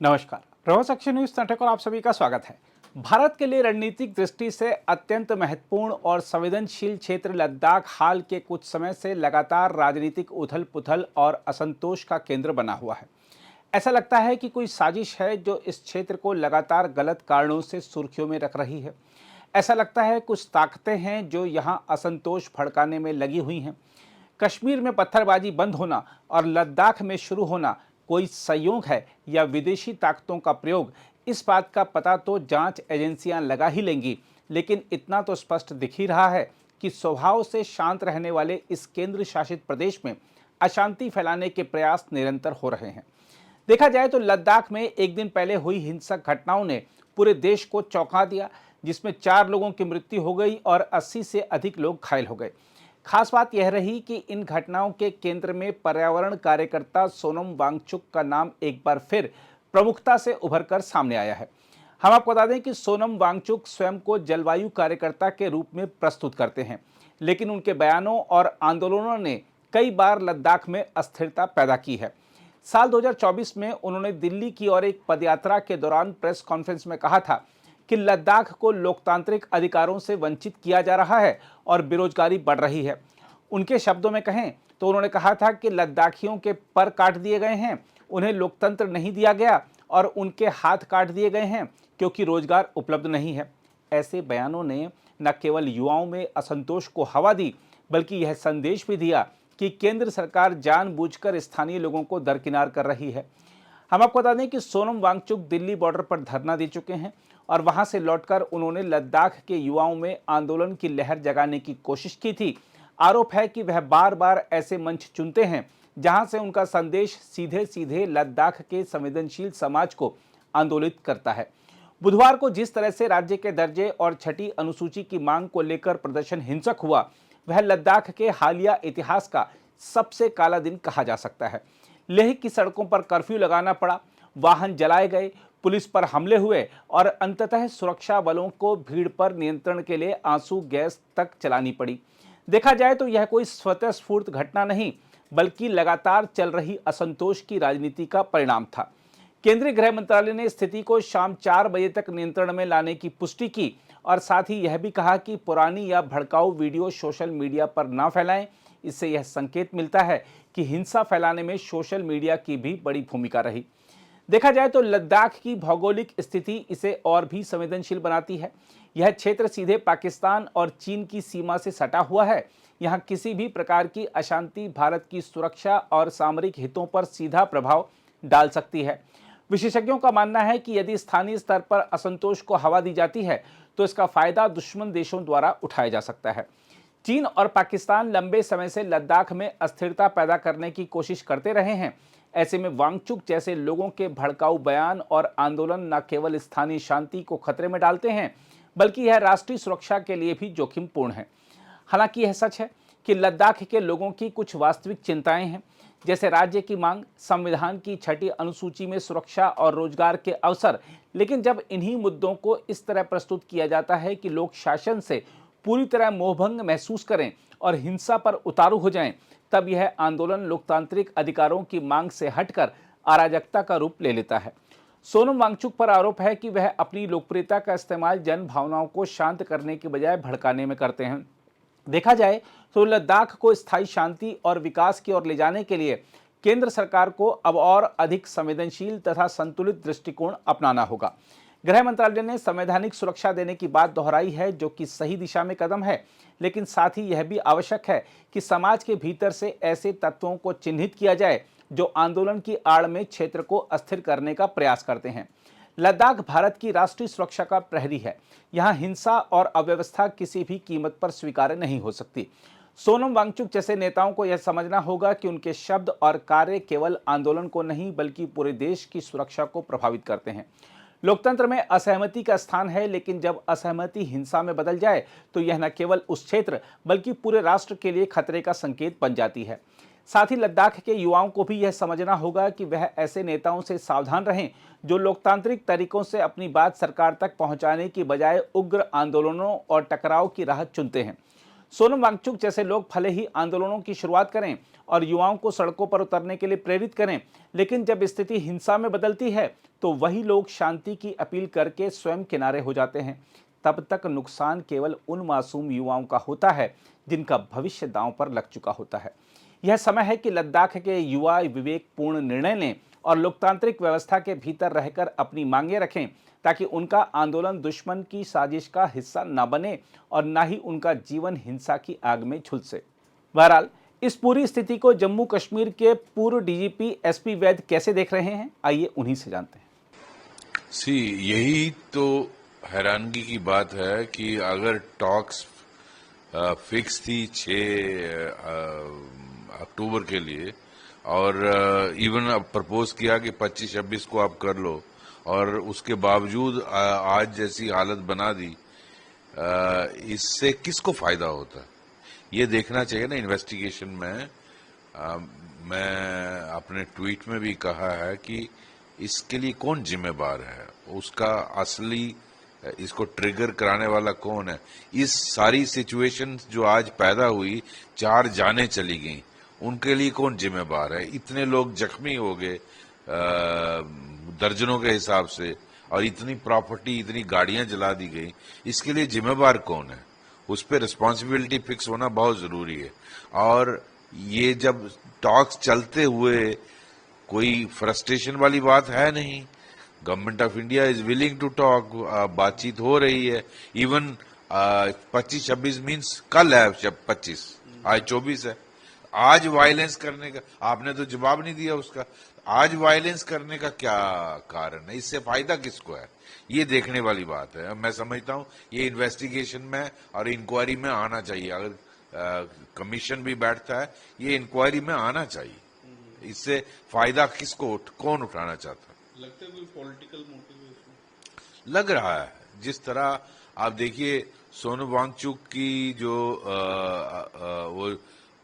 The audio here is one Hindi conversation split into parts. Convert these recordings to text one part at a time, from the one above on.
नमस्कार। प्रवास एक्शन न्यूज नाटक और आप सभी का स्वागत है। भारत के लिए रणनीतिक दृष्टि से अत्यंत महत्वपूर्ण और संवेदनशील क्षेत्र लद्दाख हाल के कुछ समय से लगातार राजनीतिक उथल पुथल और असंतोष का केंद्र बना हुआ है। ऐसा लगता है कि कोई साजिश है जो इस क्षेत्र को लगातार गलत कारणों से सुर्खियों में रख रही है। ऐसा लगता है कुछ ताकतें हैं जो यहाँ असंतोष भड़काने में लगी हुई हैं। कश्मीर में पत्थरबाजी बंद होना और लद्दाख में शुरू होना कोई संयोग है या विदेशी ताकतों का प्रयोग, इस बात का पता तो जांच एजेंसियां लगा ही लेंगी, लेकिन इतना तो स्पष्ट दिख ही रहा है कि स्वभाव से शांत रहने वाले इस केंद्र शासित प्रदेश में अशांति फैलाने के प्रयास निरंतर हो रहे हैं। देखा जाए तो लद्दाख में एक दिन पहले हुई हिंसक घटनाओं ने पूरे देश को चौंका दिया, जिसमें 4 लोगों की मृत्यु हो गई और 80 से अधिक लोग घायल हो गए। खास बात यह रही कि इन घटनाओं के केंद्र में पर्यावरण कार्यकर्ता सोनम वांगचुक का नाम एक बार फिर प्रमुखता से उभरकर सामने आया है। हम आपको बता दें कि सोनम वांगचुक स्वयं को जलवायु कार्यकर्ता के रूप में प्रस्तुत करते हैं, लेकिन उनके बयानों और आंदोलनों ने कई बार लद्दाख में अस्थिरता पैदा की है। साल 2024 में उन्होंने दिल्ली की ओर एक पदयात्रा के दौरान प्रेस कॉन्फ्रेंस में कहा था कि लद्दाख को लोकतांत्रिक अधिकारों से वंचित किया जा रहा है और बेरोजगारी बढ़ रही है। उनके शब्दों में कहें तो उन्होंने कहा था कि लद्दाखियों के पर काट दिए गए हैं, उन्हें लोकतंत्र नहीं दिया गया और उनके हाथ काट दिए गए हैं क्योंकि रोजगार उपलब्ध नहीं है। ऐसे बयानों ने न केवल युवाओं में असंतोष को हवा दी, बल्कि यह संदेश भी दिया कि केंद्र सरकार जानबूझकर स्थानीय लोगों को दरकिनार कर रही है। हम आपको बता दें कि सोनम वांगचुक दिल्ली बॉर्डर पर धरना दे चुके हैं और वहां से लौटकर उन्होंने लद्दाख के युवाओं में आंदोलन की लहर जगाने की कोशिश की थी। आरोप है कि वह बार बार ऐसे मंच चुनते हैं जहां से उनका संदेश सीधे सीधे लद्दाख के संवेदनशील समाज को आंदोलित करता है। बुधवार को जिस तरह से राज्य के दर्जे और छठी अनुसूची की मांग को लेकर प्रदर्शन हिंसक हुआ, वह लद्दाख के हालिया इतिहास का सबसे काला दिन कहा जा सकता है। लेह की सड़कों पर कर्फ्यू लगाना पड़ा, वाहन जलाए गए, पुलिस पर हमले हुए और अंततः सुरक्षा बलों को भीड़ पर नियंत्रण के लिए आंसू गैस तक चलानी पड़ी। देखा जाए तो यह कोई स्वतः स्फूर्त घटना नहीं, बल्कि लगातार चल रही असंतोष की राजनीति का परिणाम था। केंद्रीय गृह मंत्रालय ने स्थिति को शाम 4 बजे तक नियंत्रण में लाने की पुष्टि की और साथ ही यह भी कहा कि पुरानी या भड़काऊ वीडियो सोशल मीडिया पर ना फैलाएं। इससे यह संकेत मिलता है कि हिंसा फैलाने में सोशल मीडिया की भी बड़ी भूमिका रही। देखा जाए तो लद्दाख की भौगोलिक स्थिति इसे और भी संवेदनशील बनाती है। यह क्षेत्र सीधे पाकिस्तान और चीन की सीमा से सटा हुआ है। यहाँ किसी भी प्रकार की अशांति भारत की सुरक्षा और सामरिक हितों पर सीधा प्रभाव डाल सकती है। विशेषज्ञों का मानना है कि यदि स्थानीय स्तर पर असंतोष को हवा दी जाती है तो इसका फायदा दुश्मन देशों द्वारा उठाया जा सकता है। चीन और पाकिस्तान लंबे समय से लद्दाख में अस्थिरता पैदा करने की कोशिश करते रहे हैं। ऐसे में वांगचुक जैसे लोगों के भड़काऊ बयान और आंदोलन न केवल स्थानीय शांति को खतरे में डालते हैं, बल्कि यह राष्ट्रीय सुरक्षा के लिए भी जोखिमपूर्ण है। हालांकि यह सच है कि लद्दाख के लोगों की कुछ वास्तविक चिंताएं हैं, जैसे राज्य की मांग, संविधान की छठी अनुसूची में सुरक्षा और रोजगार के अवसर। लेकिन जब इन्हीं मुद्दों को इस तरह प्रस्तुत किया जाता है कि लोग शासन से पूरी तरह मोहभंग महसूस करें और हिंसा पर उतारू हो जाएं, तब यह आंदोलन लोकतांत्रिक अधिकारों की मांग से हटकर अराजकता का रूप ले लेता है। सोनम वांगचुक पर आरोप है कि वह अपनी लोकप्रियता का इस्तेमाल जन भावनाओं को शांत करने के बजाय भड़काने में करते हैं। देखा जाए तो लद्दाख को स्थायी शांति और विकास की ओर ले जाने के लिए केंद्र सरकार को अब और अधिक संवेदनशील तथा संतुलित दृष्टिकोण अपनाना होगा। गृह मंत्रालय ने संवैधानिक सुरक्षा देने की बात दोहराई है, जो कि सही दिशा में कदम है, लेकिन साथ ही यह भी आवश्यक है कि समाज के भीतर से ऐसे तत्वों को चिन्हित किया जाए जो आंदोलन की आड़ में क्षेत्र को अस्थिर करने का प्रयास करते हैं। लद्दाख भारत की राष्ट्रीय सुरक्षा का प्रहरी है। यहाँ हिंसा और अव्यवस्था किसी भी कीमत पर स्वीकार्य नहीं हो सकती। सोनम वांगचुक जैसे नेताओं को यह समझना होगा कि उनके शब्द और कार्य केवल आंदोलन को नहीं, बल्कि पूरे देश की सुरक्षा को प्रभावित करते हैं। लोकतंत्र में असहमति का स्थान है, लेकिन जब असहमति हिंसा में बदल जाए तो यह न केवल उस क्षेत्र बल्कि पूरे राष्ट्र के लिए खतरे का संकेत बन जाती है। साथ ही लद्दाख के युवाओं को भी यह समझना होगा कि वह ऐसे नेताओं से सावधान रहें जो लोकतांत्रिक तरीकों से अपनी बात सरकार तक पहुंचाने की बजाय उग्र आंदोलनों और टकराव की राह चुनते हैं। सोनम वांगचुक जैसे लोग भले ही आंदोलनों की शुरुआत करें और युवाओं को सड़कों पर उतरने के लिए प्रेरित करें, लेकिन जब स्थिति हिंसा में बदलती है तो वही लोग शांति की अपील करके स्वयं किनारे हो जाते हैं। तब तक नुकसान केवल उन मासूम युवाओं का होता है जिनका भविष्य दांव पर लग चुका होता है। यह समय है कि लद्दाख के युवा विवेकपूर्ण निर्णय लें और लोकतांत्रिक व्यवस्था के भीतर रहकर अपनी मांगें रखें, ताकि उनका आंदोलन दुश्मन की साजिश का हिस्सा न बने और न ही उनका जीवन हिंसा की आग में झुलसे। बहरहाल, इस पूरी स्थिति को जम्मू कश्मीर के पूर्व डीजीपी एसपी वैद कैसे देख रहे हैं, आइए उन्हीं से जानते हैं। यही तो हैरानगी की बात है कि अगर टॉक्स फिक्स थी 6 अक्टूबर के लिए और इवन अब प्रपोज किया कि 25-26 को आप कर लो, और उसके बावजूद आज जैसी हालत बना दी, इससे किसको फायदा होता है ये देखना चाहिए ना। इन्वेस्टिगेशन में मैं अपने ट्वीट में भी कहा है कि इसके लिए कौन जिम्मेदार है, उसका असली इसको ट्रिगर कराने वाला कौन है। इस सारी सिचुएशन जो आज पैदा हुई, 4 जानें चली गई, उनके लिए कौन जिम्मेदार है। इतने लोग जख्मी हो गए दर्जनों के हिसाब से, और इतनी प्रॉपर्टी, इतनी गाड़ियां जला दी गई, इसके लिए जिम्मेदार कौन है। उस पर रिस्पॉन्सिबिलिटी फिक्स होना बहुत जरूरी है। और ये जब टॉक्स चलते हुए कोई फ्रस्ट्रेशन वाली बात है नहीं, government of India is willing to talk, बातचीत हो रही है। इवन 25-26 मीन्स कल है, 25, आज 24 है। आज वायलेंस करने का आपने तो जवाब नहीं दिया उसका। आज वायलेंस करने का क्या कारण है, इससे फायदा किसको है, ये देखने वाली बात है। मैं समझता हूं ये इन्वेस्टिगेशन में और इंक्वायरी में आना चाहिए। अगर कमीशन भी बैठता है, ये इंक्वायरी में आना चाहिए। इससे फायदा किसको, कौन उठाना चाहता है। लगता है कोई पॉलिटिकल मोटिव है इसमें? लग रहा है। जिस तरह आप देखिए, सोनू वांगचुक की जो वो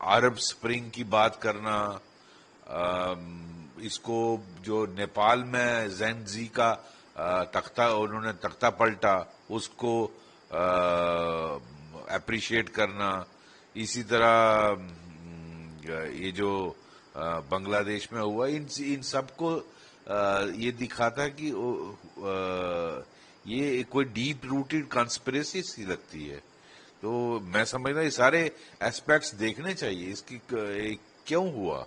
अरब स्प्रिंग की बात करना, इसको जो नेपाल में जैनजी का तख्ता, उन्होंने तख्ता पलटा, उसको अप्रिशिएट करना। इसी तरह ये जो बांग्लादेश में हुआ, इन सबको ये दिखाता है कि ये कोई डीप रूटेड कंस्पिरेसी सी लगती है। तो मैं समझता ये सारे एस्पेक्ट्स देखने चाहिए, इसकी क्यों हुआ।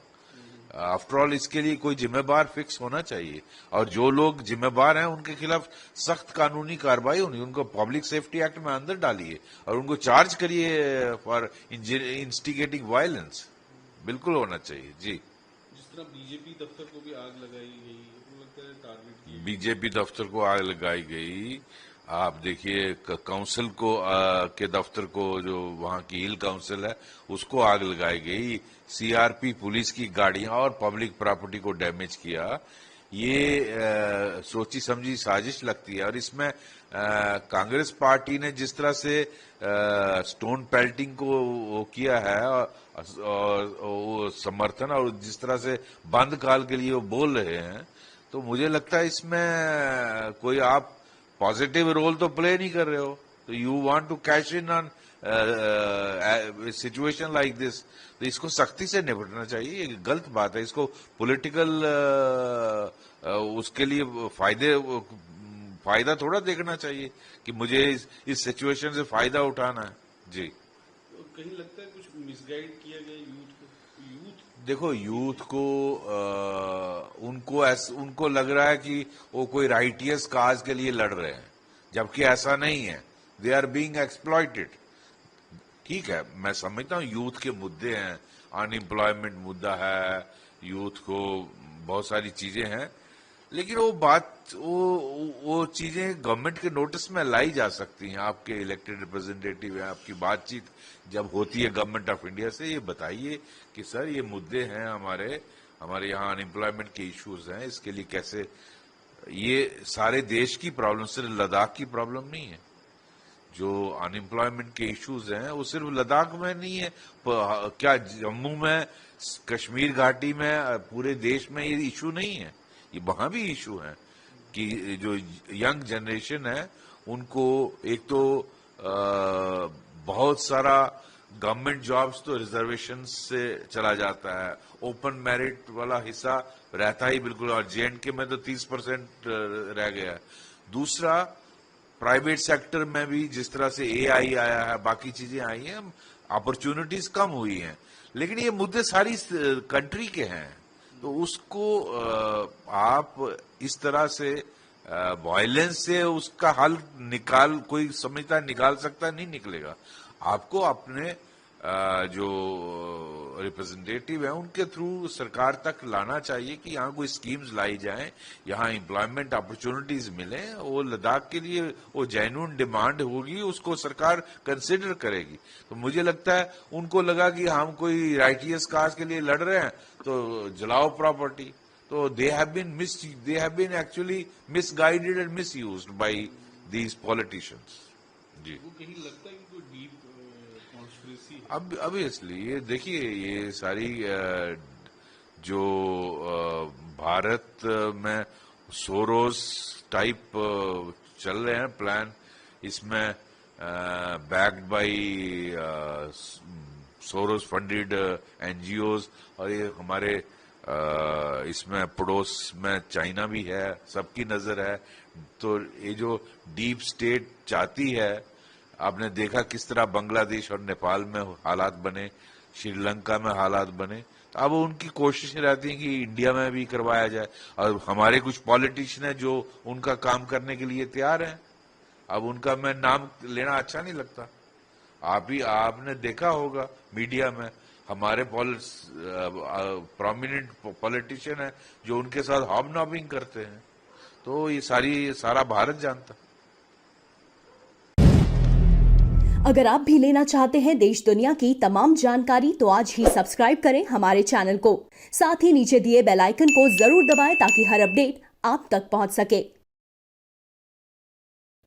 आफ्टर ऑल इसके लिए कोई जिम्मेदार फिक्स होना चाहिए, और जो लोग जिम्मेदार हैं उनके खिलाफ सख्त कानूनी कार्रवाई होनी, उनको पब्लिक सेफ्टी एक्ट में अंदर डालिए और उनको चार्ज करिए फॉर इंस्टिगेटिंग वायलेंस। बिल्कुल होना चाहिए जी। जिस तरह बीजेपी दफ्तर को भी आग लगाई गई, लगता है टारगेट बीजेपी दफ्तर को आग लगाई गई। आप देखिए काउंसिल को के दफ्तर को, जो वहां की हिल काउंसिल है, उसको आग लगाई गई। सीआरपी पुलिस की गाड़ियां और पब्लिक प्रॉपर्टी को डैमेज किया। ये सोची समझी साजिश लगती है। और इसमें कांग्रेस पार्टी ने जिस तरह से स्टोन पेल्टिंग को वो किया है और वो समर्थन, और जिस तरह से बंद काल के लिए वो बोल रहे हैं, तो मुझे लगता है इसमें कोई आप पॉजिटिव रोल तो प्ले नहीं कर रहे हो। तो you want to cash in on situation like this, तो इसको सख्ती से निपटना चाहिए। ये गलत बात है। इसको पॉलिटिकल उसके लिए फायदा थोड़ा देखना चाहिए कि मुझे इस सिचुएशन से फायदा उठाना है जी। तो कहीं लगता है कुछ मिसगाइड किया गया यूथ को। देखो, यूथ को उनको लग रहा है कि वो कोई राइटियस काज के लिए लड़ रहे हैं, जबकि ऐसा नहीं है। They are being exploited. ठीक है, मैं समझता हूँ यूथ के मुद्दे हैं, अनएम्प्लॉयमेंट मुद्दा है, यूथ को बहुत सारी चीजें हैं, लेकिन वो चीजें गवर्नमेंट के नोटिस में लाई जा सकती हैं। आपके इलेक्टेड रिप्रेजेंटेटिव है, आपकी बातचीत जब होती है गवर्नमेंट ऑफ इंडिया से, ये बताइए कि सर ये मुद्दे हैं, हमारे यहाँ अनएम्प्लॉयमेंट के इश्यूज हैं, इसके लिए कैसे। ये सारे देश की प्रॉब्लम, सिर्फ लद्दाख की प्रॉब्लम नहीं है। जो अनएम्प्लॉयमेंट के इश्यूज हैं वो सिर्फ लद्दाख में नहीं है, क्या जम्मू में, कश्मीर घाटी में, पूरे देश में ये इशू नहीं है। ये वहां भी इशू है कि जो यंग जनरेशन है उनको एक तो बहुत सारा गवर्नमेंट जॉब्स तो रिजर्वेशन से चला जाता है, ओपन मेरिट वाला हिस्सा रहता ही बिल्कुल, और J&K में तो 30% रह गया है। दूसरा, प्राइवेट सेक्टर में भी जिस तरह से AI आया है, बाकी चीजें आई हैं, अपॉर्चुनिटीज कम हुई हैं, लेकिन ये मुद्दे सारी कंट्री के हैं, तो उसको आप इस तरह से वायलेंस से उसका हल कोई समझता निकाल सकता नहीं, निकलेगा। आपको अपने जो रिप्रेजेंटेटिव है उनके थ्रू सरकार तक लाना चाहिए कि यहाँ कोई स्कीम्स लाई जाएं, यहाँ एम्प्लॉयमेंट अपॉर्चुनिटीज मिले, वो लद्दाख के लिए वो जेन्युइन डिमांड होगी, उसको सरकार कंसिडर करेगी। तो मुझे लगता है उनको लगा कि हम कोई राइटियस काज के लिए लड़ रहे हैं तो जलाओ प्रॉपर्टी, तो they have been actually misguided and misused by these politicians. जी, वो कहीं लगता है कि कोई डीप कॉन्स्पिरेसी है। अब ऑब्वियसली ये देखिए, ये सारी जो भारत में सोरोस टाइप चल रहे हैं प्लान, इसमें backed by Soros funded NGOs, और ये हमारे इसमें पड़ोस में चाइना भी है, सबकी नजर है। तो ये जो डीप स्टेट चाहती है, आपने देखा किस तरह बांग्लादेश और नेपाल में हालात बने, श्रीलंका में हालात बने, तो अब उनकी कोशिश रहती है कि इंडिया में भी करवाया जाए, और हमारे कुछ पॉलिटिशियन है जो उनका काम करने के लिए तैयार हैं। अब उनका मैं नाम लेना अच्छा नहीं लगता, आपने देखा होगा मीडिया में हमारे प्रोमिनेंट पॉलिटिशियन है जो उनके साथ हॉबनॉबिंग करते हैं, तो ये सारा भारत जानता। अगर आप भी लेना चाहते हैं देश दुनिया की तमाम जानकारी तो आज ही सब्सक्राइब करें हमारे चैनल को। साथ ही नीचे दिए बेल आइकन को जरूर दबाएं ताकि हर अपडेट आप तक पहुंच सके।